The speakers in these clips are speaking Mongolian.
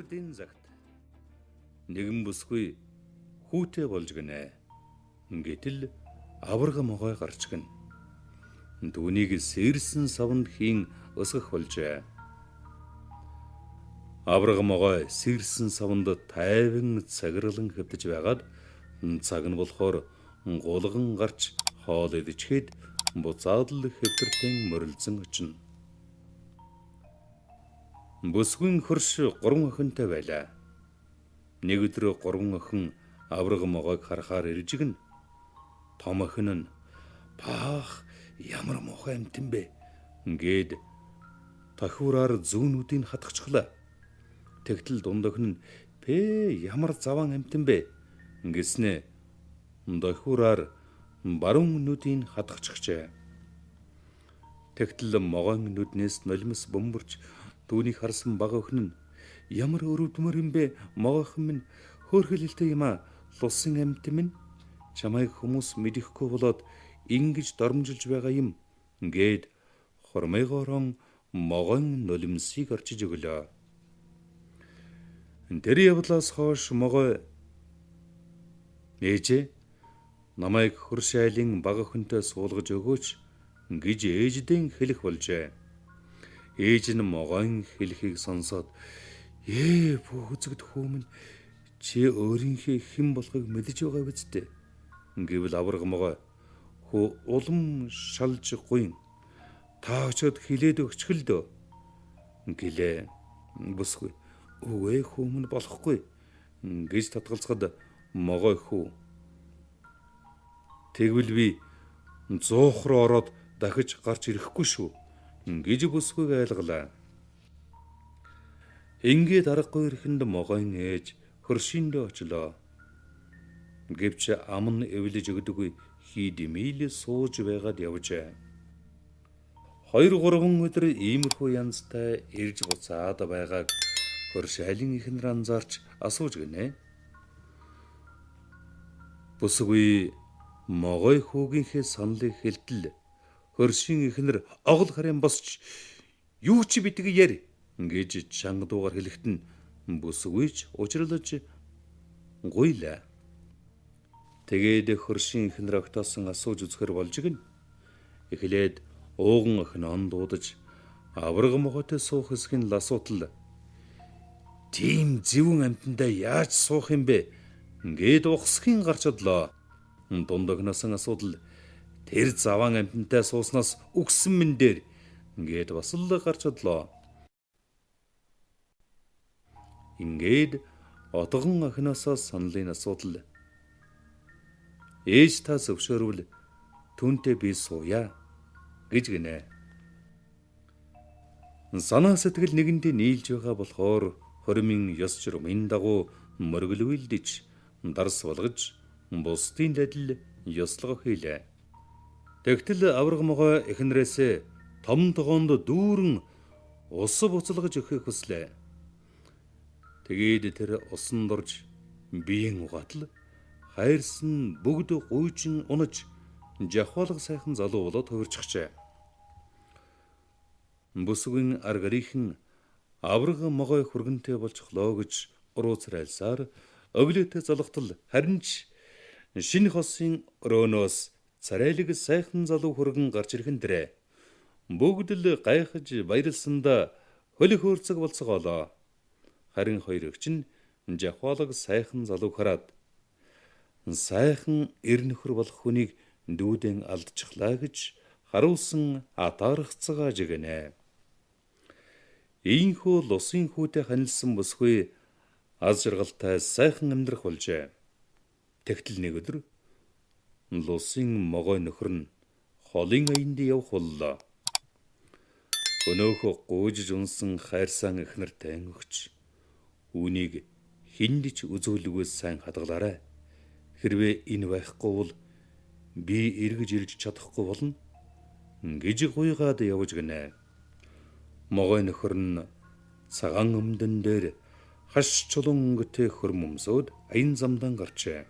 Өнөөдөр энэ цагт нэгэн бүсгүй хүүтэй болж гинэ. Гэтэл аварга могой гарч гин. Түүнийг сэрсэн савнд хийн өсгөх болжээ. Аварга могой сэрсэн савнд тайван цагирлан хэвдэж байгаад цаг нь болохоор гулган гарч хоол идчихэд буцаад л хэвтэртэн морилдсон очино. Бүсгүй хөрш 3 охинтой байлаа. Нэг өдөр 3 охин аварга могойг харахаар иржигнэ. Том охин нь "Паах, ямар муухай амтэн бэ" гээд тохиураар зүүнүүдийг хатгачихлаа. Тэгтэл дунд охин нь "Пэ, ямар заван амтэн бэ" гэснээ дохиураар баруун нүдийг хатгачихжээ. Тэгтэл могойн нүднээс нулимс бөмбөрч түүнийг харсан бага охин нь "Ямар өрөвдмөр юм бэ, могойхон минь, хөөрхөлтэй юм а, лусын амт минь. Чамайг хүмүүс мэдэхгүй болоод ингэж дормжилж байгаа юм" гээд хормойгоорон могойн нулимсыг орчиж өглөө. Тэр явдлаас хойш могой "Ээжээ, намайг хөрш айлын бага охинтой суулгаж өгөөч" гэж ээждэн хэлэх болжээ. Ээж нь могойн хэлхийг сонсоод бүх үзэгд хүү минь, чи өөрийнхөө хэн болохыг мэдэж байгаа биз дээ" гэвэл аварга могой "Хөө улам шалж гуйн. Та очиод хилээд өгчгөл дөө" гэлээ. Бүсгүй "Өвөө хүү минь болохгүй" гэж татгалзахад могой "Хүү, тэгвэл би 100 руу ороод дахиж гарч ирэхгүй шүү" гэж бүсгүйг айлгалаа. Ингээд аргагүй ирэхэнд могойн ээж хөршиндөө очлоо. Гэвч ам нь эвлэж өгдөггүй хийдмийл сууж байгаад явжээ. 2-3 өдөр иймэрхүү янзтай ирж буцаад байгааг хөрш айлын ихнэр анзаарч асууж гинэ. Бүсгүй могой хүүгийнхээ саналыг хэлтэл хөршийн ихнэр огол харин босч "Юу ч битгий яар" гэж чанга дуугаар хэлэхэд нь бүсгүйч учирлаж гуйлаа. Тэгээд хөршийн ихнэр огтоосон асууж үзэхэр болж гин. Эхлээд ууган охин дуудаж аварга могойтой суух хэсгийг л асуутал "Тийм зөвөн амтандаа яаж суух юм бэ" гээд ухсхийн гарч одлоо. Дунд охиноос асуудал "Тэр заван амтантай сууснаас үгсэн минь дээр" гээд бас л гарч одлоо. Ингээд отгон охиноосоо саналын асуудал "Ээж та зөвшөөрвөл түүнтэй би сууя" гэж гинэ. Санаа сэтгэл нэгэндээ нийлж байгаа болохоор хоримын ёс журмын дагуу мөргөлвөлдэж, дарс болгож, бусдын адил ёслого хийлээ. Тэгтэл аварга могой эхнэрээсээ том тогоонд дүүрэн ус буцалгаж өгөхийг хүслээ. Тэгээд тэр усан дорж биеийн угаатал хайрсан бүгд гуйжин унаж жахвалга сайхан залуу болоод хувирчихжээ. Бүсгүй аргарийнхан аварга могой хүргэнтэй болчихлоо гэж урууцрайлсаар өглөөтэй залгатал харин ч шинэ хосын өрөөнөөс царайлаг сайхан залуу хүргэн гарч ирэхэн дэрэ. Бүгд л гайхаж баярлсандаа хөлөх хөөрцөг болцгоолоо. Харин хоёр эгч нь жахвалга сайхан залууг хараад "Сайхан эр нөхөр болох хүнийг дүүдэн алдчихлаа" гэж харуулсан атаархцгааж гинэ. Ийхүү лусын хүүтэй ханилсан бүсгүй аз жаргалтай сайхан амьдрах болжээ. Тэгтэл нэг өдөр лусын могой нөхөр нь холын аянд явах боллоо. Өнөөхөө гуйж унсан хайрсан эхнэртэй өгч "Үүнийг хүнд ч үзүүлгүй сайн хадгалаарай. Хэрвээ энэ байхгүй бол би эргэж ирж чадахгүй болно" гэж гуйгаад явж гинэ. Могой нөхөр нь цагаан өмдөн дээр хаш чулуун өнгөтэй хөрм өмсөд аян замдан гарчээ.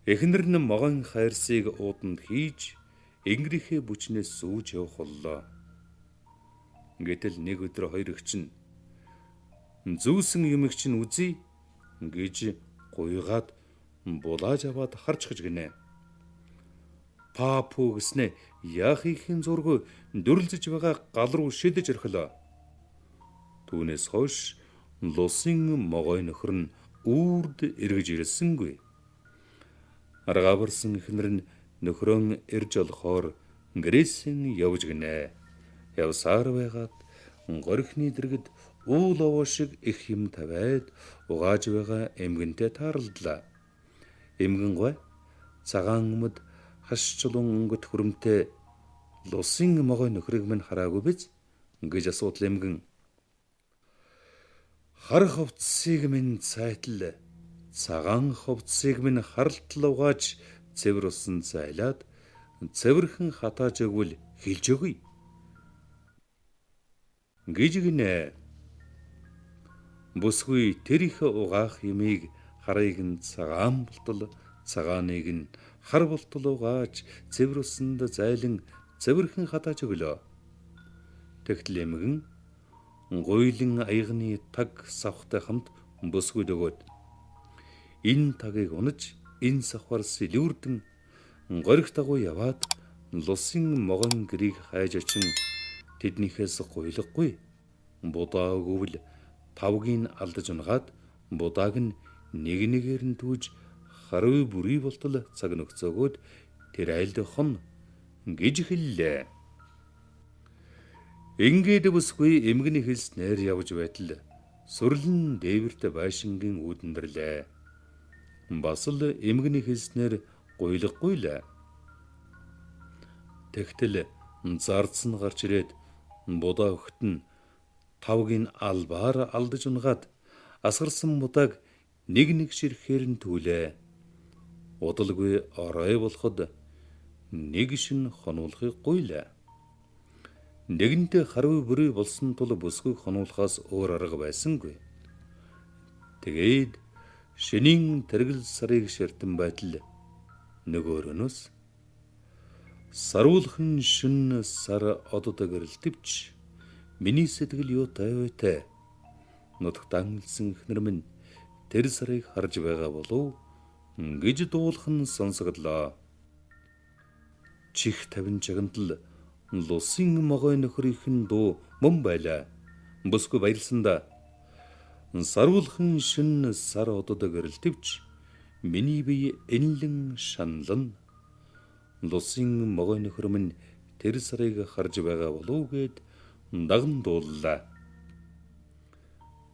Эхнэр нь могойн хайрсыг ууданд хийж ингэрийнхээ бүчнээс сүүж явах боллоо. Гэтэл нэг өдөр хоёр эгч нь Зүүсэн юмэг чинь үзье гэж гуйгаад булааж аваад харж гэж гинэ. Папу гэснэ яах ихэн зургүй дөрлөж байгаа гал руу шидэж орхилоо. Түүнээс хойш лусын могой нөхөр нь үрд эргэж ирсэнгүй. Аргаварсан эхнэр нь нөхрөн ирж олохоор гэрээсэн явж гинэ. Явсаар байгаад горхины дэргэд уул овоо шиг их юм тавиад угааж байгаа эмгэнтэй тааралдлаа. Эмгэн гой цагаан өмд хаш чулуун өнгөт хөрөмтэй лусын могой нөхрийг минь хараагүй биз гэж асуудал эмгэн. Хар ховцсыг минь цайтал цагаан ховцсыг минь харалтал угааж цэвэр усан зайлаад цэвэрхэн хатааж өгвөл хэлж өгье гэж гинэ. Бүсгүй тэр их угаах юмыг харыг нь цагаан болтол цагааныг нь хар болтол угааж цэвэр усанд зайлан цэвэрхэн хатааж өглөө. Тэгтэл эмгэн гуйлан аягны таг савхтай хамт бүсгүйд өгөөд энэ тагийг унаж энэ савхаар сэлүүрдэн горих дагуу яваад лусын могон гэрийг хайж очин тэднийхээс гуйлахгүй будаа өгвөл тавгийг алдаж унгаад будааг нь нэг нэгээр нь түүж харуу бүрий болтол цаг нөхцөөгөөд тэр айлд хон гэж хэллээ. Ингээд бүсгүй эмгэний хэлснээр явж байтал сүрлэн дээвэрт байшингийн үүдэндэрлээ. Бас л эмгэний хэлснээр гуйлахгүй л. Тэгтэл зардсан гарч ирээд будаа өгтөн тавгийн албаар алдаж унгаад асгарсан будааг нэг ширхээр нь түлээ. Удалгүй орой болоход нэг шин хонуулахыг гуйлаа. Нэгэнтээ харуу бүрий болсон тул бүсгүйг хонуулахаас өөр арга байсангүй. Тэгээд шинийн тэргэл сарыг ширтэн байтал нөгөөрөнөөс саруулхан шүн сар одод гэрэлтвч миний сэтгэл юутай вэ? Нутагтан илсэн эхнэр минь тэр сарыг харж байгаа болов гэж дуулхан сонсогдлоо. Чих тавин жагнтал лусын могой нөхрийнхэн дуу мөн байлаа. Бүсгүй баярлсандаа. Саруулхан шин сар одод гэрэлтвч миний бие энлэн шанална. Лусын могой нөхөр минь тэр сарыг харж байгаа болов гэд даган дууллаа.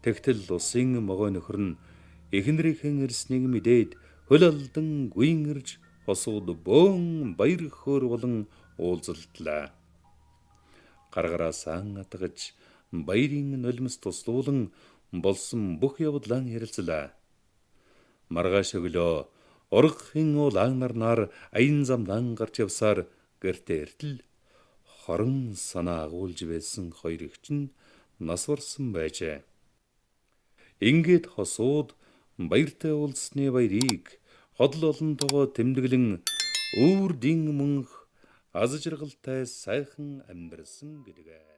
Тэгтэл лусын могой нөхөр нь эхнэрийнхэн ирснийг мэдээд хөл алдан гүйн ирж хосууд бөөн баяр хөөр болон уулзалтлаа. Гаргараа атгаж баярын нулимс туслуулан болсон бүх явдлаа ярилцлаа. Маргааш өглөө ургахын улаан нарнаар аян замдан гарч явсаар гэртээ эртэл хорон санаа агуулж байсан хоёр их чинь нас барсан байжээ. Ингээд хосууд баяртай уулзсны баярыг ходол олонтойгоо тэмдэглэн өвөр дин мөнх аз жаргалтай сайхан амьдарсан гэдэг.